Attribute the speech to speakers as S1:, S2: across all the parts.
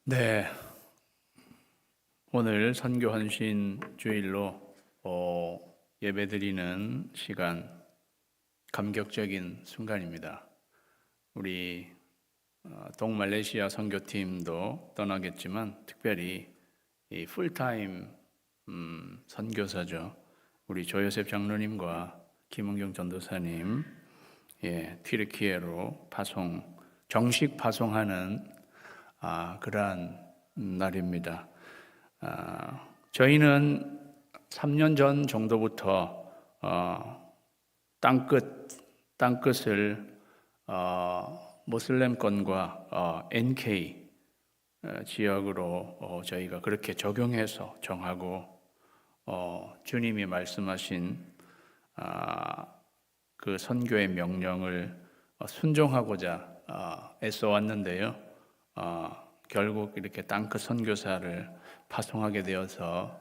S1: 네, 오늘 선교 헌신 주일로 예배드리는 시간, 감격적인 순간입니다. 우리 동말레이시아 선교팀도 떠나겠지만 특별히 이 풀타임 선교사죠. 우리 조요셉 장로님과 김은경 전도사님, 튀르키예로 정식 파송하는 그러한 날입니다. 저희는 3년 전 정도부터 땅끝을 모슬렘권과 NK 지역으로 저희가 그렇게 적용해서 정하고 주님이 말씀하신 그 선교의 명령을 순종하고자 애써 왔는데요. 결국 이렇게 땅끝 선교사를 파송하게 되어서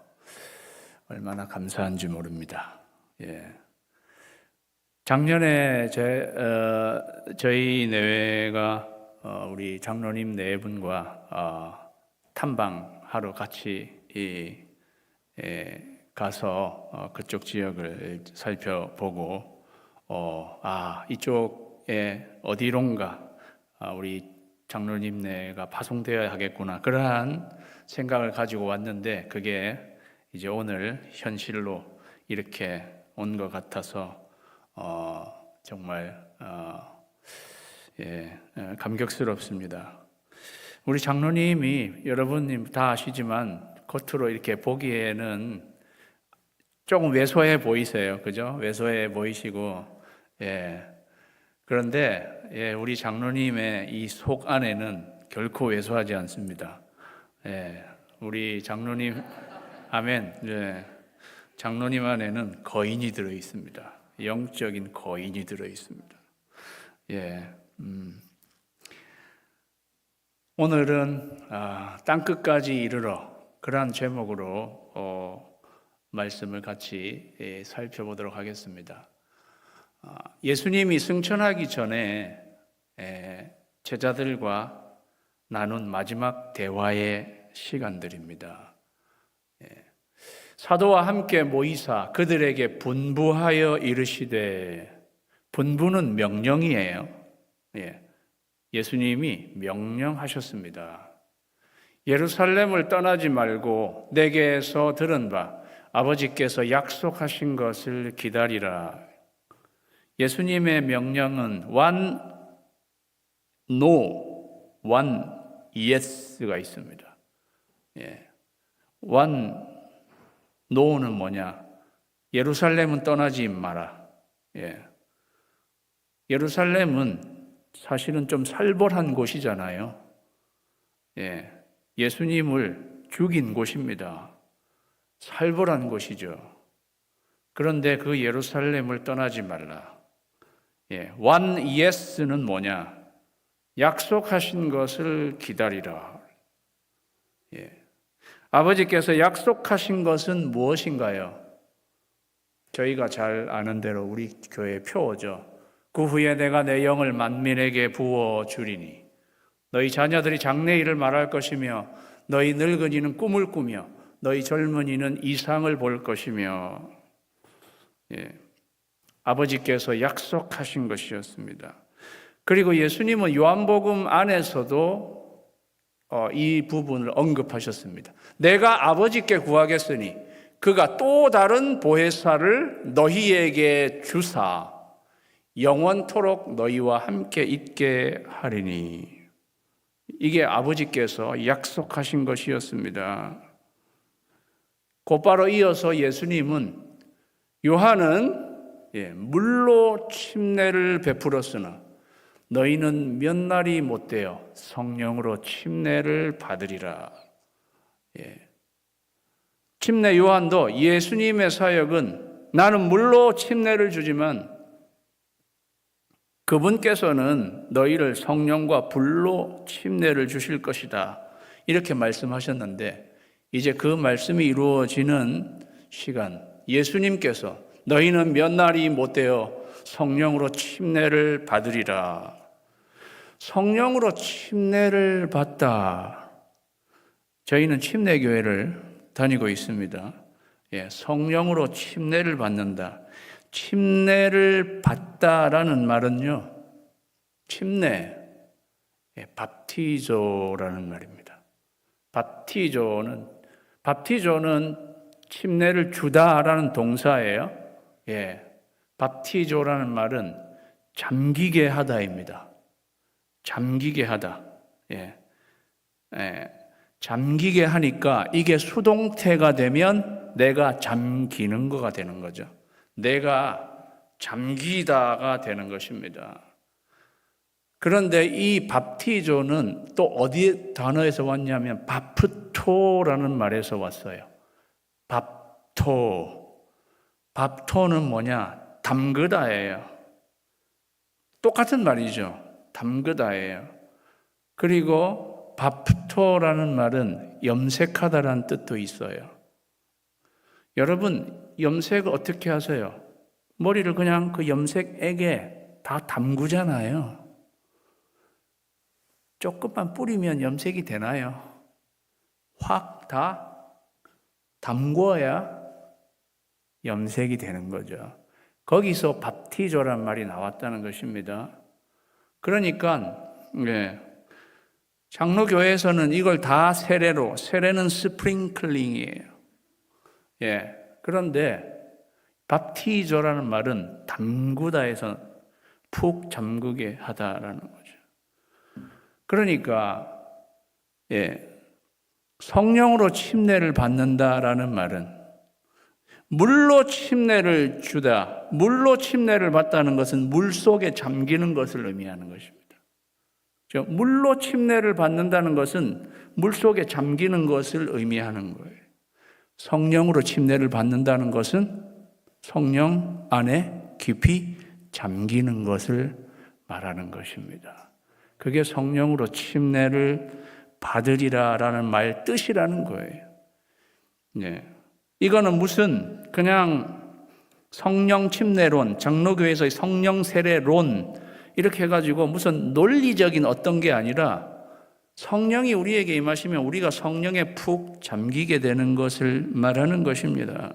S1: 얼마나 감사한지 모릅니다. 작년에 저희 내외가 우리 장로님 네 분과 탐방하러 같이 가서 그쪽 지역을 살펴보고 이쪽에 어디론가 우리 장로님네가 파송되어야 하겠구나 그러한 생각을 가지고 왔는데 그게 이제 오늘 현실로 이렇게 온 것 같아서 정말 감격스럽습니다. 우리 장로님이 여러분님 다 아시지만 겉으로 이렇게 보기에는 조금 왜소해 보이세요, 그죠? 왜소해 보이시고 그런데 우리 장로님의 이 속 안에는 결코 왜소하지 않습니다. 우리 장로님, 아멘. 장로님 안에는 거인이 들어 있습니다. 영적인 거인이 들어 있습니다. 오늘은 땅끝까지 이르러 그러한 제목으로 말씀을 같이 살펴보도록 하겠습니다. 예수님이 승천하기 전에 제자들과 나눈 마지막 대화의 시간들입니다. 사도와 함께 모이사 그들에게 분부하여 이르시되, 분부는 명령이에요. 예수님이 명령하셨습니다. 예루살렘을 떠나지 말고 내게서 들은 바 아버지께서 약속하신 것을 기다리라. 예수님의 명령은 one no, one yes가 있습니다. one no는 뭐냐? 예루살렘은 떠나지 마라. 예루살렘은 사실은 좀 살벌한 곳이잖아요. 예수님을 죽인 곳입니다. 살벌한 곳이죠. 그런데 그 예루살렘을 떠나지 말라. one yes는 뭐냐? 약속하신 것을 기다리라. 아버지께서 약속하신 것은 무엇인가요? 저희가 잘 아는 대로 우리 교회 표어죠. 그 후에 내가 내 영을 만민에게 부어 주리니 너희 자녀들이 장래일을 말할 것이며 너희 늙은이는 꿈을 꾸며 너희 젊은이는 이상을 볼 것이며 아버지께서 약속하신 것이었습니다. 그리고 예수님은 요한복음 안에서도 이 부분을 언급하셨습니다. 내가 아버지께 구하겠으니 그가 또 다른 보혜사를 너희에게 주사 영원토록 너희와 함께 있게 하리니. 이게 아버지께서 약속하신 것이었습니다. 곧바로 이어서 예수님은 요한은 물로 침례를 베풀었으나 너희는 몇 날이 못되어 성령으로 침례를 받으리라. 침례 요한도 예수님의 사역은 나는 물로 침례를 주지만 그분께서는 너희를 성령과 불로 침례를 주실 것이다. 이렇게 말씀하셨는데 이제 그 말씀이 이루어지는 시간, 예수님께서 너희는 몇 날이 못되어 성령으로 침례를 받으리라. 성령으로 침례를 받다. 저희는 침례교회를 다니고 있습니다. 성령으로 침례를 받는다. 침례를 받다라는 말은요, 침례, 밥티조라는 말입니다. 밥티조는 침례를 주다라는 동사예요. 밥티조라는 말은 잠기게 하다입니다. 잠기게 하다. 잠기게 하니까 이게 수동태가 되면 내가 잠기는 거가 되는 거죠. 내가 잠기다가 되는 것입니다. 그런데 이 밥티조는 또 어디 단어에서 왔냐면 바프토라는 말에서 왔어요. 밥토는 뭐냐? 담그다예요. 똑같은 말이죠. 담그다예요. 그리고 바프토라는 말은 염색하다라는 뜻도 있어요. 여러분, 염색을 어떻게 하세요? 머리를 그냥 그 염색액에 다 담그잖아요. 조금만 뿌리면 염색이 되나요? 확 다 담궈야 염색이 되는 거죠. 거기서 밥티조란 말이 나왔다는 것입니다. 그러니까 장로교회에서는 이걸 다 세례는 스프링클링이에요. 그런데 밥티조라는 말은 담그다에서 푹 잠그게 하다라는 거죠. 그러니까 성령으로 침례를 받는다라는 말은 물로 침례를 주다, 물로 침례를 받다는 것은 물 속에 잠기는 것을 의미하는 것입니다. 물로 침례를 받는다는 것은 물 속에 잠기는 것을 의미하는 거예요. 성령으로 침례를 받는다는 것은 성령 안에 깊이 잠기는 것을 말하는 것입니다. 그게 성령으로 침례를 받으리라라는 말 뜻이라는 거예요. 이거는 무슨 그냥 성령 침례론, 장로교회에서의 성령 세례론 이렇게 해가지고 무슨 논리적인 어떤 게 아니라 성령이 우리에게 임하시면 우리가 성령에 푹 잠기게 되는 것을 말하는 것입니다.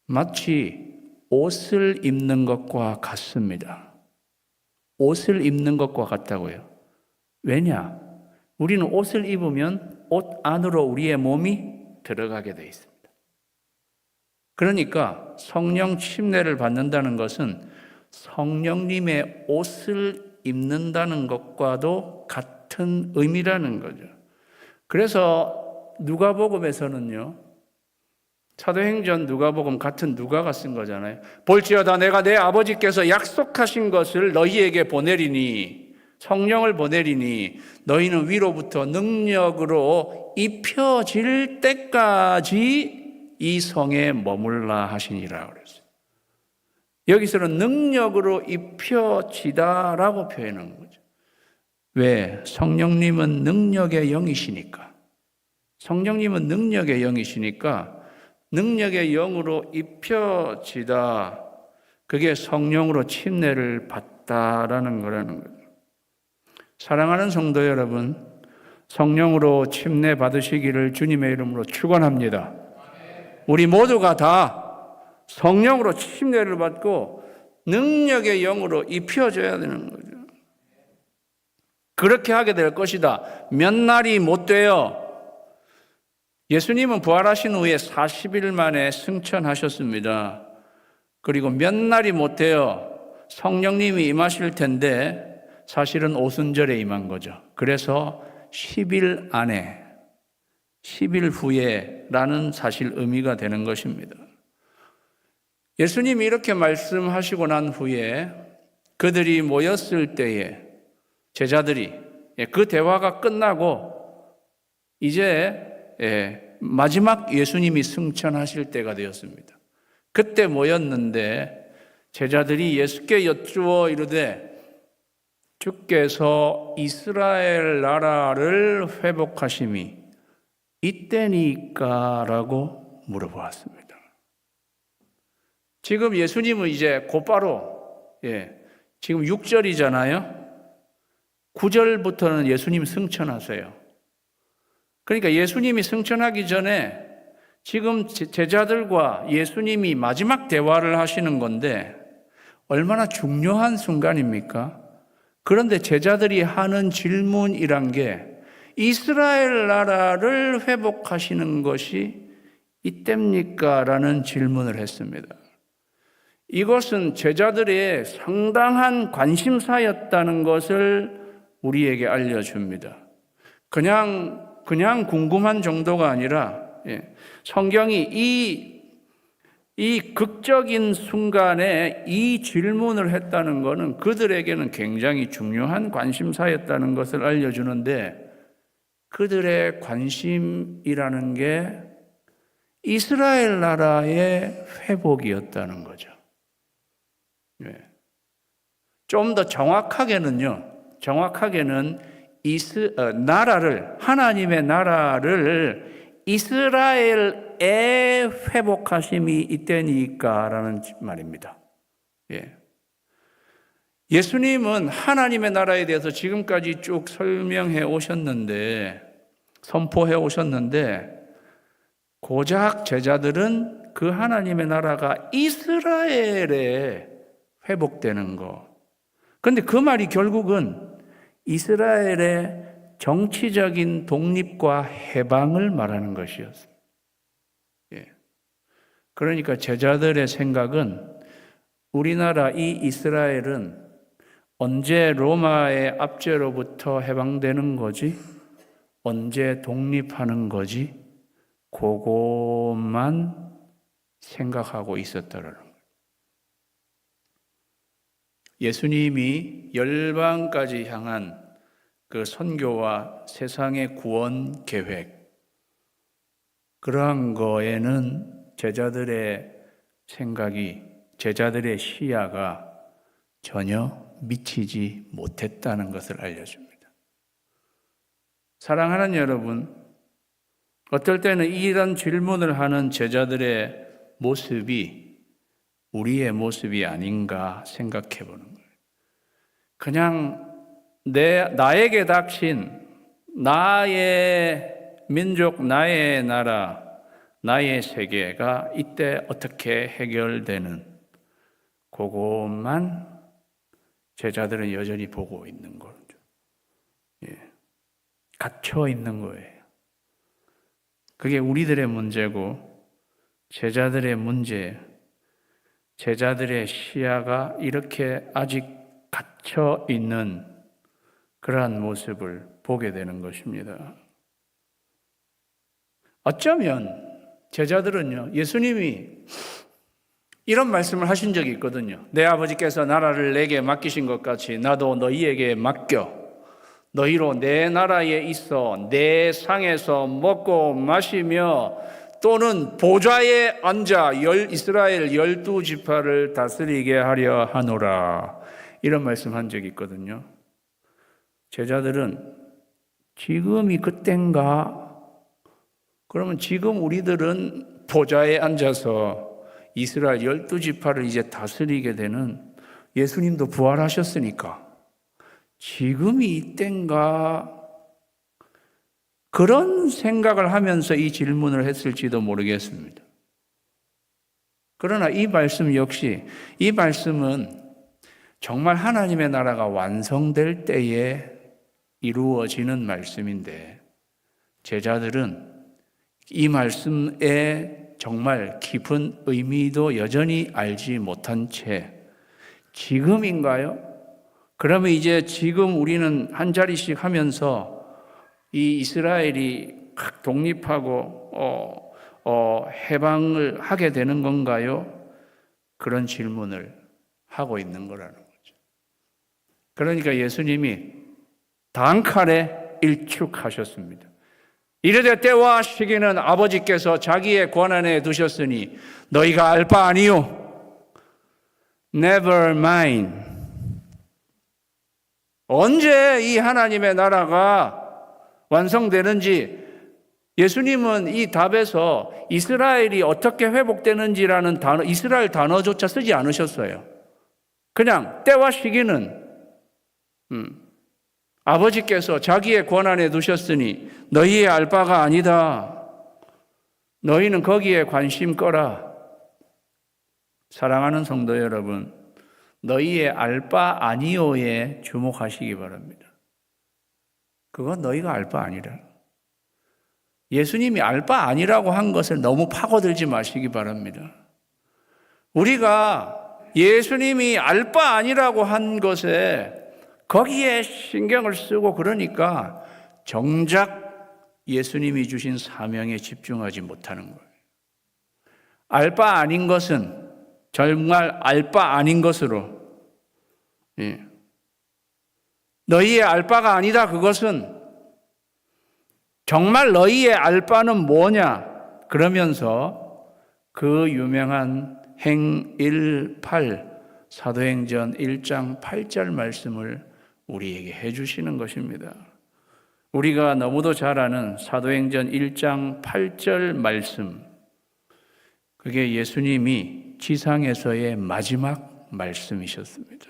S1: 마치 옷을 입는 것과 같습니다. 옷을 입는 것과 같다고요. 왜냐? 우리는 옷을 입으면 옷 안으로 우리의 몸이 들어가게 돼 있습니다. 그러니까 성령 침례를 받는다는 것은 성령님의 옷을 입는다는 것과도 같은 의미라는 거죠. 그래서 누가복음에서는요, 사도행전 누가복음 같은 누가가 쓴 거잖아요. 볼지어다 내가 내 아버지께서 약속하신 것을 너희에게 보내리니, 성령을 보내리니 너희는 위로부터 능력으로 입혀질 때까지 이 성에 머물라 하시니라 그랬어요. 여기서는 능력으로 입혀지다라고 표현한 거죠. 왜? 성령님은 능력의 영이시니까. 성령님은 능력의 영이시니까 능력의 영으로 입혀지다. 그게 성령으로 침례를 받다라는 거라는 거죠. 사랑하는 성도 여러분, 성령으로 침례 받으시기를 주님의 이름으로 축원합니다. 우리 모두가 다 성령으로 침례를 받고 능력의 영으로 입혀져야 되는 거죠. 그렇게 하게 될 것이다. 몇 날이 못 돼요. 예수님은 부활하신 후에 40일 만에 승천하셨습니다. 그리고 몇 날이 못 돼요. 성령님이 임하실 텐데 사실은 오순절에 임한 거죠. 그래서 10일 안에 10일 후에라는 사실 의미가 되는 것입니다. 예수님이 이렇게 말씀하시고 난 후에 그들이 모였을 때에 제자들이 그 대화가 끝나고 이제 마지막 예수님이 승천하실 때가 되었습니다. 그때 모였는데 제자들이 예수께 여쭈어 이르되 주께서 이스라엘 나라를 회복하심이 이때니까? 라고 물어보았습니다. 지금 예수님은 이제 곧바로 지금 6절이잖아요. 9절부터는 예수님 승천하세요. 그러니까 예수님이 승천하기 전에 지금 제자들과 예수님이 마지막 대화를 하시는 건데 얼마나 중요한 순간입니까? 그런데 제자들이 하는 질문이란 게 이스라엘 나라를 회복하시는 것이 이때입니까? 라는 질문을 했습니다. 이것은 제자들의 상당한 관심사였다는 것을 우리에게 알려줍니다. 그냥 궁금한 정도가 아니라 성경이 이 극적인 순간에 이 질문을 했다는 것은 그들에게는 굉장히 중요한 관심사였다는 것을 알려주는데 그들의 관심이라는 게 이스라엘 나라의 회복이었다는 거죠. 좀 더 정확하게는 하나님의 나라를 이스라엘의 회복하심이 이때니까라는 말입니다. 예수님은 하나님의 나라에 대해서 지금까지 쭉 설명해 오셨는데, 선포해 오셨는데, 고작 제자들은 그 하나님의 나라가 이스라엘에 회복되는 거. 그런데 그 말이 결국은 이스라엘의 정치적인 독립과 해방을 말하는 것이었습니다. 그러니까 제자들의 생각은 우리나라 이 이스라엘은 언제 로마의 압제로부터 해방되는 거지? 언제 독립하는 거지? 그것만 생각하고 있었다라는 거예요. 예수님이 열방까지 향한 그 선교와 세상의 구원 계획, 그러한 거에는 제자들의 생각이, 제자들의 시야가 전혀 미치지 못했다는 것을 알려줍니다. 사랑하는 여러분, 어떨 때는 이런 질문을 하는 제자들의 모습이 우리의 모습이 아닌가 생각해 보는 거예요. 그냥 나에게 닥친 나의 민족, 나의 나라, 나의 세계가 이때 어떻게 해결되는 그것만 제자들은 여전히 보고 있는 거죠. 갇혀 있는 거예요. 그게 우리들의 문제고 제자들의 문제, 제자들의 시야가 이렇게 아직 갇혀 있는 그러한 모습을 보게 되는 것입니다. 어쩌면 제자들은요, 예수님이 이런 말씀을 하신 적이 있거든요. 내 아버지께서 나라를 내게 맡기신 것 같이 나도 너희에게 맡겨. 너희로 내 나라에 있어 내 상에서 먹고 마시며 또는 보좌에 앉아 이스라엘 12지파를 다스리게 하려 하노라. 이런 말씀한 적이 있거든요. 제자들은 지금이 그땐가? 그러면 지금 우리들은 보좌에 앉아서 이스라엘 12지파를 이제 다스리게 되는, 예수님도 부활하셨으니까 지금이 이땐가? 그런 생각을 하면서 이 질문을 했을지도 모르겠습니다. 그러나 이 말씀 역시, 이 말씀은 정말 하나님의 나라가 완성될 때에 이루어지는 말씀인데 제자들은 이 말씀의 정말 깊은 의미도 여전히 알지 못한 채 지금인가요? 그러면 이제 지금 우리는 한 자리씩 하면서 이 이스라엘이 독립하고 해방을 하게 되는 건가요? 그런 질문을 하고 있는 거라는 거죠. 그러니까 예수님이 단칼에 일축하셨습니다. 이르되 때와 시기는 아버지께서 자기의 권한에 두셨으니 너희가 알 바 아니요. Never mind. 언제 이 하나님의 나라가 완성되는지 예수님은 이 답에서 이스라엘이 어떻게 회복되는지라는 단어, 이스라엘 단어조차 쓰지 않으셨어요. 그냥 때와 시기는 아버지께서 자기의 권한에 두셨으니 너희의 알 바가 아니다. 너희는 거기에 관심 꺼라. 사랑하는 성도 여러분, 너희의 알 바 아니오에 주목하시기 바랍니다. 그건 너희가 알 바 아니라. 예수님이 알 바 아니라고 한 것을 너무 파고들지 마시기 바랍니다. 우리가 예수님이 알 바 아니라고 한 것에 거기에 신경을 쓰고 그러니까 정작 예수님이 주신 사명에 집중하지 못하는 거예요. 알 바 아닌 것은 정말 알 바 아닌 것으로, 너희의 알 바가 아니다. 그것은 정말 너희의 알 바는 뭐냐? 그러면서 그 유명한 행1:8 사도행전 1장 8절 말씀을 우리에게 해주시는 것입니다. 우리가 너무도 잘 아는 사도행전 1장 8절 말씀, 그게 예수님이 지상에서의 마지막 말씀이셨습니다.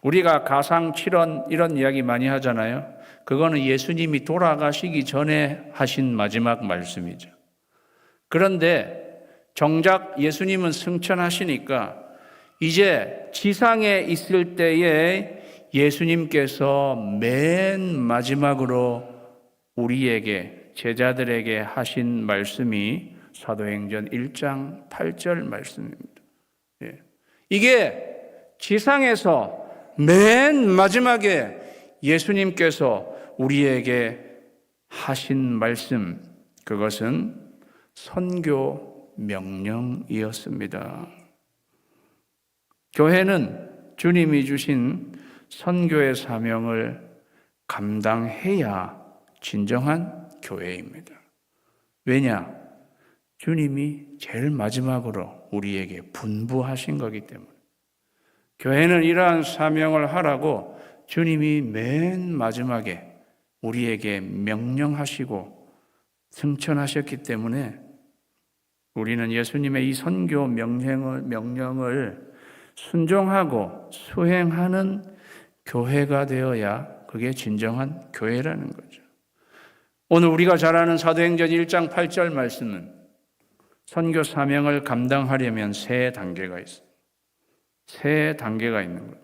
S1: 우리가 가상 7원 이런 이야기 많이 하잖아요. 그거는 예수님이 돌아가시기 전에 하신 마지막 말씀이죠. 그런데 정작 예수님은 승천하시니까 이제 지상에 있을 때에 예수님께서 맨 마지막으로 우리에게, 제자들에게 하신 말씀이 사도행전 1장 8절 말씀입니다. 이게 지상에서 맨 마지막에 예수님께서 우리에게 하신 말씀, 그것은 선교 명령이었습니다. 교회는 주님이 주신 선교의 사명을 감당해야 진정한 교회입니다. 왜냐? 주님이 제일 마지막으로 우리에게 분부하신 거기 때문에. 교회는 이러한 사명을 하라고 주님이 맨 마지막에 우리에게 명령하시고 승천하셨기 때문에 우리는 예수님의 이 선교 명령을 순종하고 수행하는 교회가 되어야 그게 진정한 교회라는 거죠. 오늘 우리가 잘 아는 사도행전 1장 8절 말씀은 선교 사명을 감당하려면 세 단계가 있어요. 세 단계가 있는 거예요.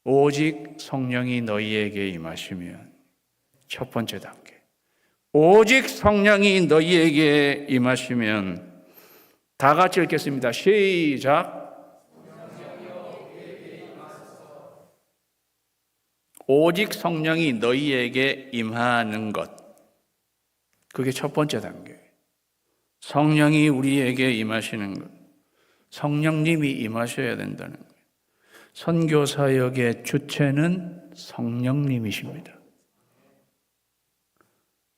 S1: 오직 성령이 너희에게 임하시면, 첫 번째 단계. 오직 성령이 너희에게 임하시면, 다 같이 읽겠습니다. 시작. 오직 성령이 너희에게 임하는 것. 그게 첫 번째 단계. 성령이 우리에게 임하시는 것. 성령님이 임하셔야 된다는 거예요. 선교 사역의 주체는 성령님이십니다.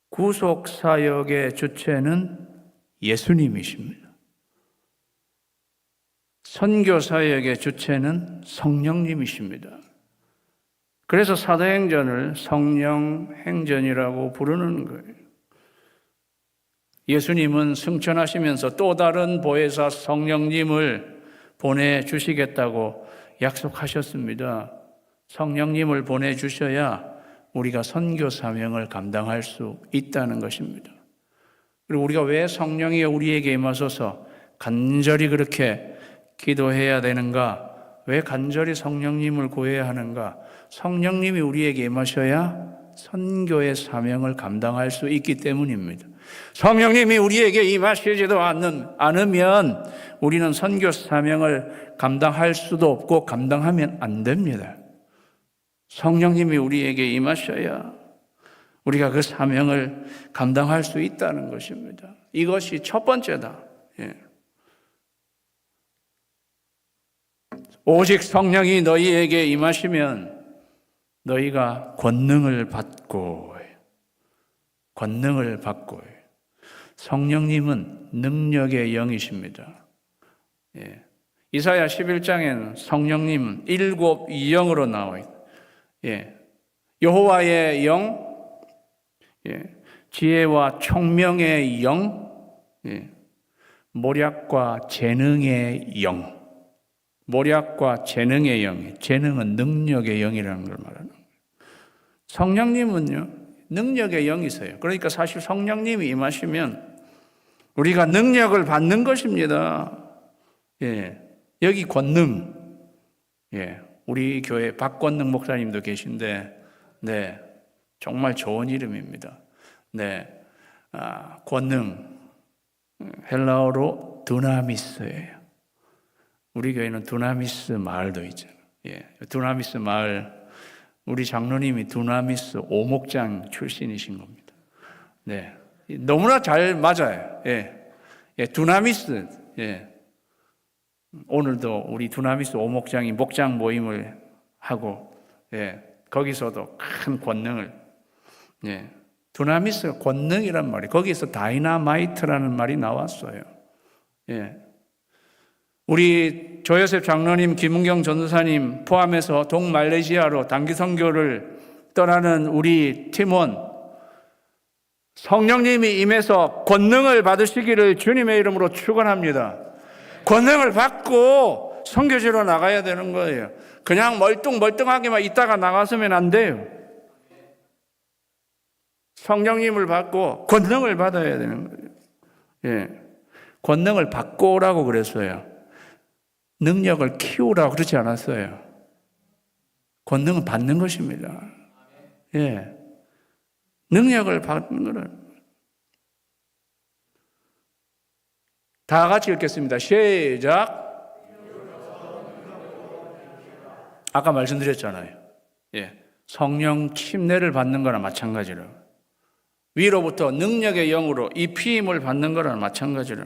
S1: 구속 사역의 주체는 예수님이십니다. 선교 사역의 주체는 성령님이십니다. 그래서 사도행전을 성령행전이라고 부르는 거예요. 예수님은 승천하시면서 또 다른 보혜사 성령님을 보내주시겠다고 약속하셨습니다. 성령님을 보내주셔야 우리가 선교 사명을 감당할 수 있다는 것입니다. 그리고 우리가 왜 성령이 우리에게 임하소서 간절히 그렇게 기도해야 되는가? 왜 간절히 성령님을 구해야 하는가? 성령님이 우리에게 임하셔야 선교의 사명을 감당할 수 있기 때문입니다. 성령님이 우리에게 임하시지도 않으면 우리는 선교 사명을 감당할 수도 없고 감당하면 안 됩니다. 성령님이 우리에게 임하셔야 우리가 그 사명을 감당할 수 있다는 것입니다. 이것이 첫 번째다. 오직 성령이 너희에게 임하시면 너희가 권능을 받고 성령님은 능력의 영이십니다. 이사야 11장에는 성령님은 7 영으로 나와 있어요. 여호와의 영, 지혜와 총명의 영, 모략과 재능의 영. 모략과 재능의 영, 재능은 능력의 영이라는 걸 말하는 거예요. 성령님은요, 능력의 영이세요. 그러니까 사실 성령님이 임하시면 우리가 능력을 받는 것입니다. 예, 여기 권능. 예, 우리 교회 박권능 목사님도 계신데, 네, 정말 좋은 이름입니다. 네, 권능. 헬라어로 두나미스예요. 우리 교회는 두나미스 마을도 있잖아요. 예, 두나미스 마을, 우리 장로님이 두나미스 오목장 출신이신 겁니다. 네, 너무나 잘 맞아요. 예, 예, 두나미스. 예, 오늘도 우리 두나미스 오목장이 목장 모임을 하고, 예, 거기서도 큰 권능을, 예, 두나미스 권능이란 말이, 거기서 다이나마이트라는 말이 나왔어요. 예. 우리 조요셉 장로님, 김은경 전도사님 포함해서 동말레이시아로 단기 선교를 떠나는 우리 팀원, 성령님이 임해서 권능을 받으시기를 주님의 이름으로 축원합니다. 권능을 받고 선교지로 나가야 되는 거예요. 그냥 멀뚱멀뚱하게만 있다가 나가서면 안 돼요. 성령님을 받고 권능을 받아야 되는 거예요. 예. 권능을 받고 오라고 그랬어요. 능력을 키우라고 그러지 않았어요. 권능은 받는 것입니다. 예. 능력을 받는 거를. 다 같이 읽겠습니다. 시작. 아까 말씀드렸잖아요. 예. 성령 침례를 받는 거나 마찬가지로. 위로부터 능력의 영으로 이 피임을 받는 거랑 마찬가지로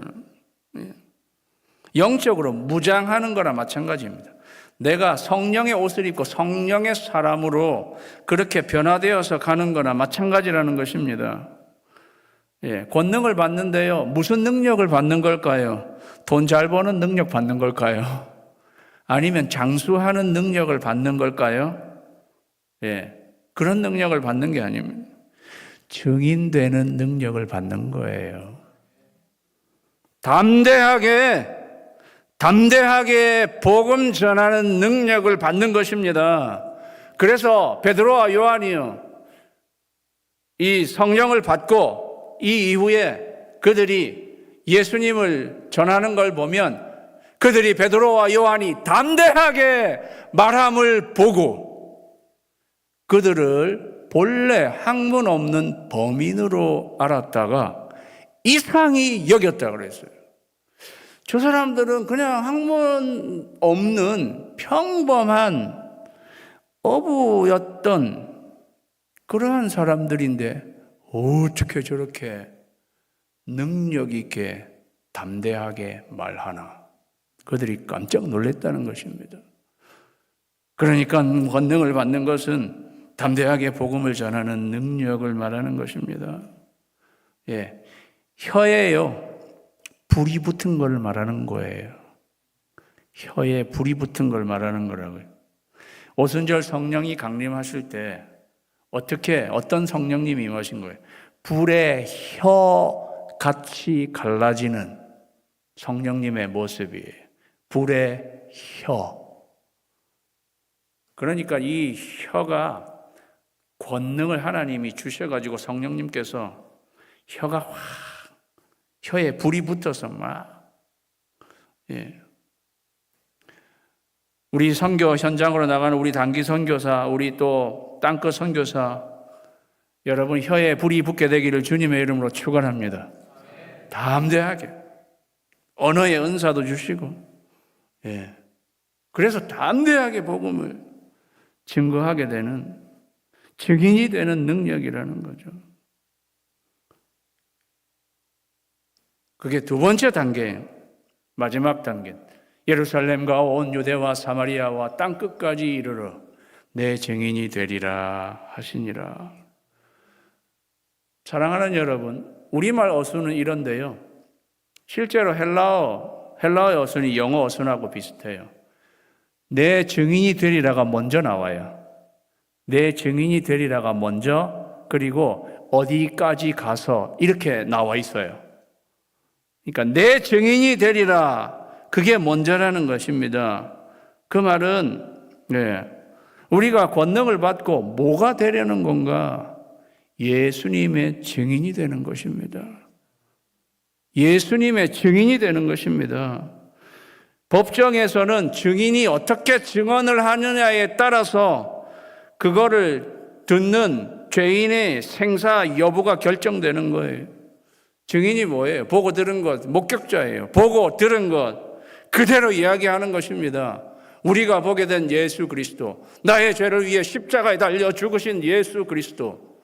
S1: 영적으로 무장하는 거랑 마찬가지입니다. 내가 성령의 옷을 입고 성령의 사람으로 그렇게 변화되어서 가는 거나 마찬가지라는 것입니다. 예, 권능을 받는데요. 무슨 능력을 받는 걸까요? 돈 잘 버는 능력 받는 걸까요? 아니면 장수하는 능력을 받는 걸까요? 예, 그런 능력을 받는 게 아닙니다. 증인되는 능력을 받는 거예요. 담대하게 복음 전하는 능력을 받는 것입니다. 그래서 베드로와 요한이요, 이 성령을 받고 이 이후에 그들이 예수님을 전하는 걸 보면 그들이 베드로와 요한이 담대하게 말함을 보고 그들을 본래 학문 없는 범인으로 알았다가 이상히 여겼다 그랬어요. 저 사람들은 그냥 학문 없는 평범한 어부였던 그러한 사람들인데 어떻게 저렇게 능력 있게 담대하게 말하나. 그들이 깜짝 놀랐다는 것입니다. 그러니까 권능을 받는 것은 담대하게 복음을 전하는 능력을 말하는 것입니다. 예, 혀에요, 불이 붙은 걸 말하는 거예요. 혀에 불이 붙은 걸 말하는 거라고요. 오순절 성령이 강림하실 때 어떤 성령님이 임하신 거예요? 불의 혀같이 갈라지는 성령님의 모습이에요. 불의 혀. 그러니까 이 혀가 권능을 하나님이 주셔가지고 성령님께서 혀가 혀에 불이 붙어서 예. 우리 선교 현장으로 나가는 우리 단기 선교사, 우리 또 땅끝 선교사, 여러분 혀에 불이 붙게 되기를 주님의 이름으로 축원합니다. 담대하게 언어의 은사도 주시고, 예. 그래서 담대하게 복음을 증거하게 되는 증인이 되는 능력이라는 거죠. 그게 두 번째 단계예요. 마지막 단계. 예루살렘과 온 유대와 사마리아와 땅끝까지 이르러 내 증인이 되리라 하시니라. 사랑하는 여러분, 우리말 어순은 이런데요. 실제로 헬라어의 어순이 영어 어순하고 비슷해요. 내 증인이 되리라가 먼저 나와요. 내 증인이 되리라가 먼저, 그리고 어디까지 가서 이렇게 나와 있어요. 그러니까 내 증인이 되리라, 그게 먼저라는 것입니다. 그 말은 우리가 권능을 받고 뭐가 되려는 건가? 예수님의 증인이 되는 것입니다. 예수님의 증인이 되는 것입니다. 법정에서는 증인이 어떻게 증언을 하느냐에 따라서 그거를 듣는 죄인의 생사 여부가 결정되는 거예요. 증인이 뭐예요? 보고 들은 것, 목격자예요. 보고 들은 것 그대로 이야기하는 것입니다. 우리가 보게 된 예수 그리스도, 나의 죄를 위해 십자가에 달려 죽으신 예수 그리스도,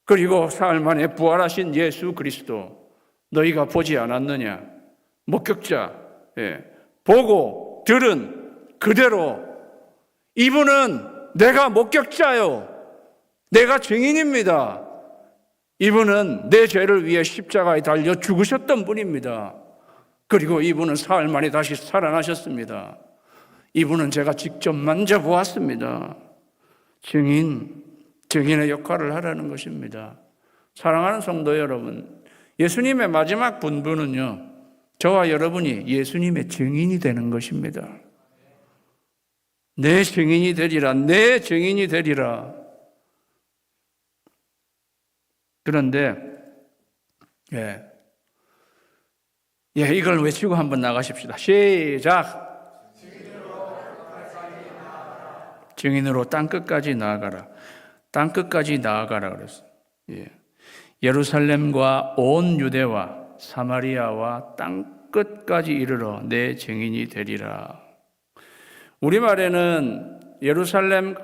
S1: 그리고 사흘 만에 부활하신 예수 그리스도, 너희가 보지 않았느냐? 목격자, 보고 들은 그대로, 이분은 내가 목격자요, 내가 증인입니다. 이분은 내 죄를 위해 십자가에 달려 죽으셨던 분입니다. 그리고 이분은 사흘 만에 다시 살아나셨습니다. 이분은 제가 직접 만져보았습니다. 증인의 역할을 하라는 것입니다. 사랑하는 성도 여러분, 예수님의 마지막 분부는요, 저와 여러분이 예수님의 증인이 되는 것입니다. 내 증인이 되리라, 내 증인이 되리라. 그런데 이걸 외치고 한번 나가십시다. 시작. 증인으로 땅끝까지 나아가라. 땅끝까지 나아가라 그랬어요. 예루살렘과 온 유대와 사마리아와 땅끝까지 이르러 내 증인이 되리라. 우리말에는 예루살렘,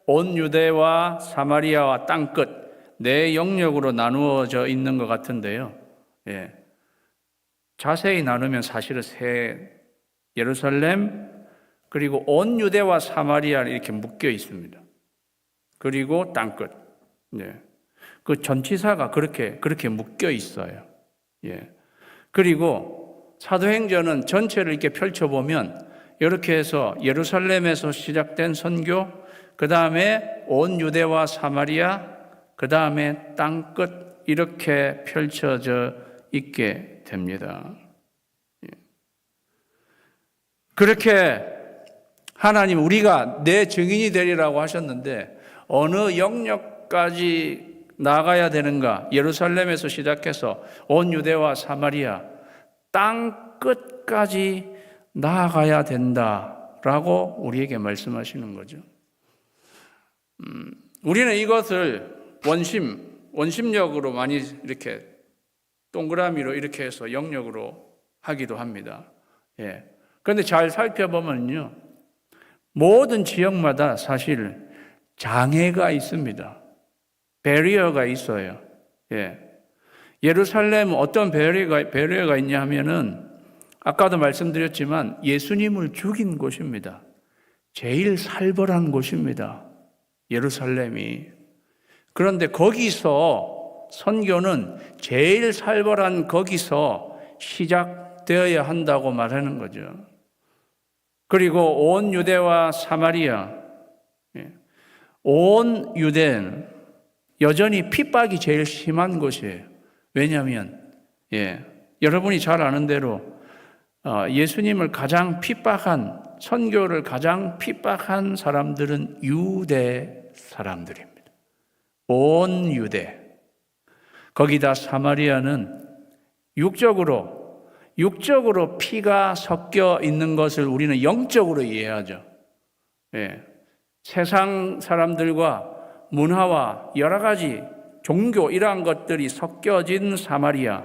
S1: 온 유대와 사마리아와 땅끝 네 영역으로 나누어져 있는 것 같은데요. 자세히 나누면 사실은 예루살렘, 그리고 온 유대와 사마리아 이렇게 묶여 있습니다. 그리고 땅끝. 그 전치사가 그렇게 묶여 있어요. 그리고 사도행전은 전체를 이렇게 펼쳐보면 이렇게 해서 예루살렘에서 시작된 선교, 그 다음에 온 유대와 사마리아, 그 다음에 땅끝 이렇게 펼쳐져 있게 됩니다. 그렇게 하나님 우리가 내 증인이 되리라고 하셨는데 어느 영역까지 나가야 되는가? 예루살렘에서 시작해서 온 유대와 사마리아 땅 끝까지 나아가야 된다라고 우리에게 말씀하시는 거죠. 우리는 이것을 원심력으로 많이 이렇게 동그라미로 이렇게 해서 영역으로 하기도 합니다. 그런데 잘 살펴보면요, 모든 지역마다 사실 장애가 있습니다. 배리어가 있어요. 예루살렘 어떤 배리어가 있냐 하면은 아까도 말씀드렸지만 예수님을 죽인 곳입니다. 제일 살벌한 곳입니다. 예루살렘이. 그런데 거기서 선교는 제일 살벌한 거기서 시작되어야 한다고 말하는 거죠. 그리고 온 유대와 사마리아, 온 유대는 여전히 핍박이 제일 심한 곳이에요. 왜냐하면 여러분이 잘 아는 대로 예수님을 가장 핍박한, 선교를 가장 핍박한 사람들은 유대 사람들입니다. 온 유대. 거기다 사마리아는 육적으로 피가 섞여 있는 것을 우리는 영적으로 이해하죠. 세상 사람들과 문화와 여러 가지 종교 이러한 것들이 섞여진 사마리아.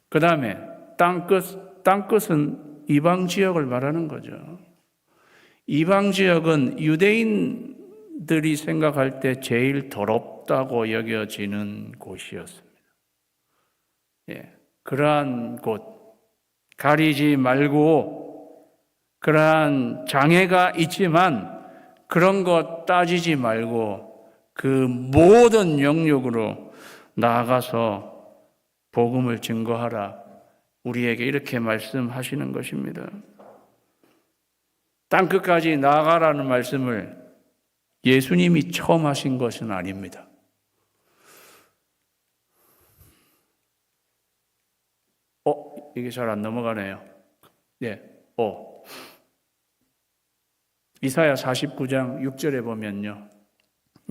S1: 그 다음에 땅끝은 이방 지역을 말하는 거죠. 이방 지역은 유대인들이 생각할 때 제일 더럽다고 여겨지는 곳이었습니다. 그러한 곳, 가리지 말고, 그러한 장애가 있지만 그런 것 따지지 말고 그 모든 영역으로 나아가서 복음을 증거하라. 우리에게 이렇게 말씀하시는 것입니다. 땅끝까지 나아가라는 말씀을 예수님이 처음 하신 것은 아닙니다. 이게 잘 안 넘어가네요. 이사야 49장 6절에 보면요,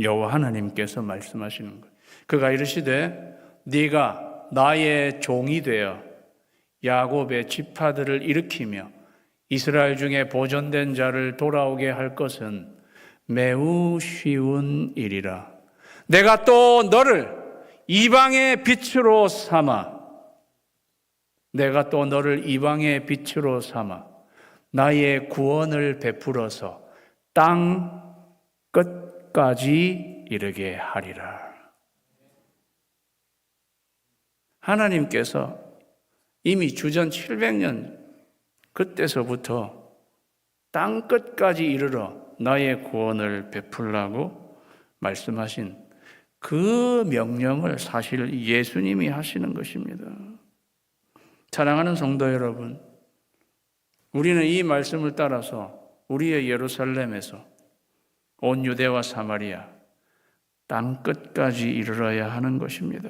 S1: 여호와 하나님께서 말씀하시는 거예요. 그가 이르시되 네가 나의 종이 되어 야곱의 지파들을 일으키며 이스라엘 중에 보존된 자를 돌아오게 할 것은 매우 쉬운 일이라. 내가 또 너를 이방의 빛으로 삼아, 내가 또 너를 이방의 빛으로 삼아 나의 구원을 베풀어서 땅 끝까지 이르게 하리라. 하나님께서 이미 주전 700년 그때서부터 땅 끝까지 이르러 나의 구원을 베풀라고 말씀하신 그 명령을 사실 예수님이 하시는 것입니다. 사랑하는 성도 여러분, 우리는 이 말씀을 따라서 우리의 예루살렘에서 온 유대와 사마리아 땅 끝까지 이르러야 하는 것입니다.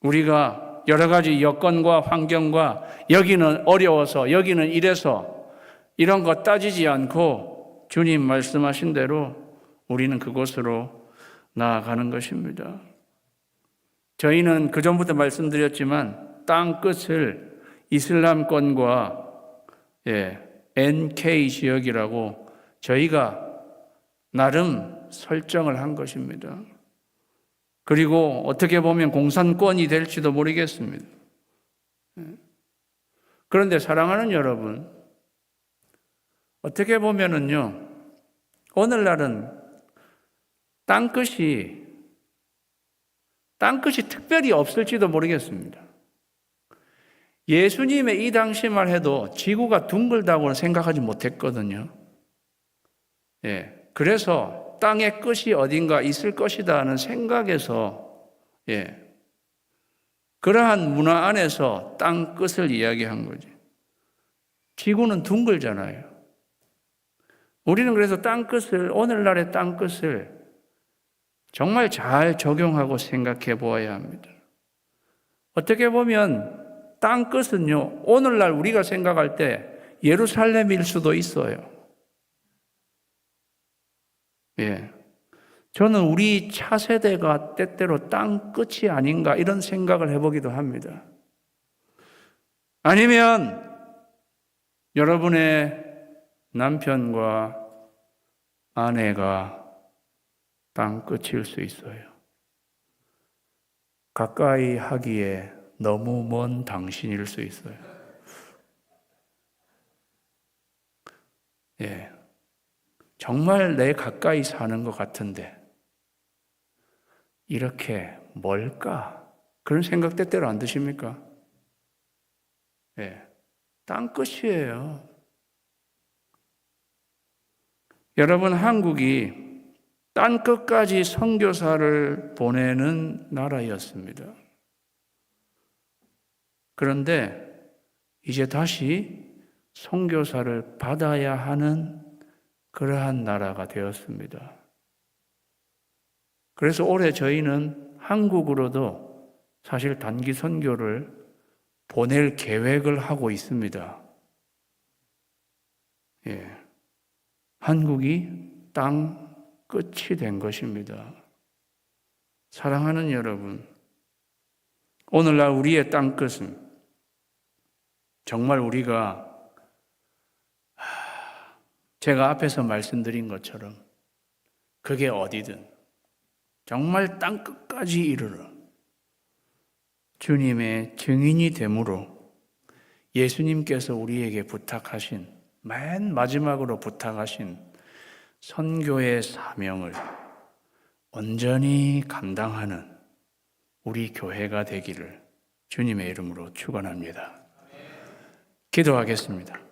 S1: 우리가 여러 가지 여건과 환경과 여기는 어려워서 여기는 이래서 이런 거 따지지 않고 주님 말씀하신 대로 우리는 그곳으로 나아가는 것입니다. 저희는 그전부터 말씀드렸지만 땅 끝을 이슬람권과 NK 지역이라고 저희가 나름 설정을 한 것입니다. 그리고 어떻게 보면 공산권이 될지도 모르겠습니다. 그런데 사랑하는 여러분, 어떻게 보면은요, 오늘날은 땅끝이 특별히 없을지도 모르겠습니다. 예수님의 이 당시만 해도 지구가 둥글다고 생각하지 못했거든요. 그래서 땅의 끝이 어딘가 있을 것이다 하는 생각에서 그러한 문화 안에서 땅 끝을 이야기한 거지. 지구는 둥글잖아요. 우리는 그래서 땅 끝을, 오늘날의 땅 끝을 정말 잘 적용하고 생각해 보아야 합니다. 어떻게 보면 땅 끝은요, 오늘날 우리가 생각할 때 예루살렘일 수도 있어요. 저는 우리 차세대가 때때로 땅 끝이 아닌가 이런 생각을 해보기도 합니다. 아니면 여러분의 남편과 아내가 땅 끝일 수 있어요. 가까이 하기에 너무 먼 당신일 수 있어요. 정말 내 가까이 사는 것 같은데 이렇게 멀까? 그런 생각 때때로 안 드십니까? 땅 끝이에요. 여러분, 한국이 땅 끝까지 선교사를 보내는 나라였습니다. 그런데 이제 다시 선교사를 받아야 하는 그러한 나라가 되었습니다. 그래서 올해 저희는 한국으로도 사실 단기 선교를 보낼 계획을 하고 있습니다. 한국이 땅 끝이 된 것입니다. 사랑하는 여러분, 오늘날 우리의 땅 끝은 정말 우리가 제가 앞에서 말씀드린 것처럼 그게 어디든 정말 땅 끝까지 이르러 주님의 증인이 됨으로 예수님께서 우리에게 부탁하신, 맨 마지막으로 부탁하신 선교의 사명을 온전히 감당하는 우리 교회가 되기를 주님의 이름으로 축원합니다. 기도하겠습니다.